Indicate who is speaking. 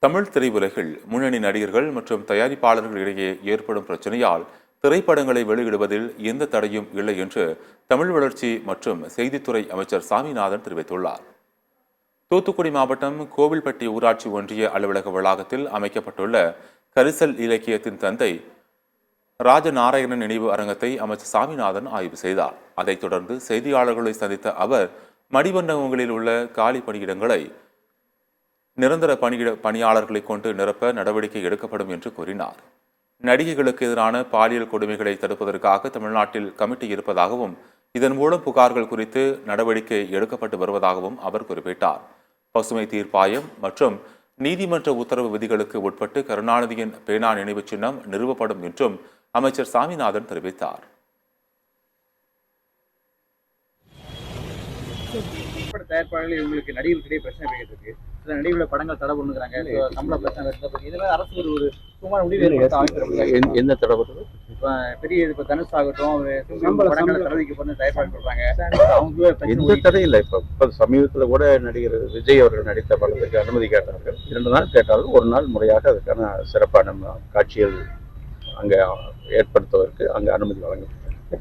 Speaker 1: தமிழ் திரையுலகில் முன்னணி நடிகர்கள் மற்றும் தயாரிப்பாளர்களிடையே ஏற்படும் பிரச்சனையால் திரைப்படங்களை வெளியிடுவதில் எந்த தடையும் இல்லை என்று தமிழ் வளர்ச்சி மற்றும் செய்தித்துறை அமைச்சர் சாமிநாதன் தெரிவித்துள்ளார். தூத்துக்குடி மாவட்டம் கோவில்பட்டி ஊராட்சி ஒன்றிய அலுவலக வளாகத்தில் அமைக்கப்பட்டுள்ள கரிசல் இலக்கியத்தின் தந்தை ராஜநாராயணன் நினைவு அரங்கத்தை அமைச்சர் சாமிநாதன் ஆய்வு செய்தார். அதைத் தொடர்ந்து செய்தியாளர்களை சந்தித்த அவர் மணிமண்டபங்களில் உள்ள காலி பணியிடங்களை நிரந்தர பணியாளர்களை கொண்டு நிரப்ப நடவடிக்கை எடுக்கப்படும் என்று கூறினார். நடிகைகளுக்கு எதிரான பாலியல் கொடுமைகளை தடுப்பதற்காக தமிழ்நாட்டில் கமிட்டி இருப்பதாகவும் இதன் மூலம் புகார்கள் குறித்து நடவடிக்கை எடுக்கப்பட்டு வருவதாகவும் அவர் குறிப்பிட்டார். பசுமை தீர்ப்பாயம் மற்றும் நீதிமன்ற உத்தரவு விதிகளுக்கு உட்பட்டு கருணாநிதியின் பேனா நினைவு சின்னம் நிறுவப்படும் என்றும் அமைச்சர் சாமிநாதன் தெரிவித்தார்.
Speaker 2: தயாரிப்பாளர்கள் இவங்களுக்கு நடிகர்களுக்கிடையே பிரச்சனை இருக்கு. சில நடிகர்களை படங்கள் தடை பண்ணுறாங்க, சம்பள பிரச்சனை வருது. இதெல்லாம் அரசு ஒரு சுமார் முடிவு
Speaker 3: எந்த தடை பண்ணுறது?
Speaker 2: இப்போ பெரிய இப்போ தனுஷ் ஆகட்டும் படங்களை தடவைக்கு பண்ண தயாரிப்பாளர் சொல்றாங்க. அவங்க
Speaker 3: எந்த தடை இல்லை. இப்போ சமீபத்தில் கூட நடிகர் விஜய் அவர்கள் நடித்த படத்துக்கு அனுமதி கேட்டார்கள். 2 நாள் கேட்டார்கள். ஒரு நாள் முறையாக அதுக்கான சிறப்பான காட்சிகள் அங்கே ஏற்படுத்துவதற்கு அங்கே அனுமதி வழங்கப்படும்.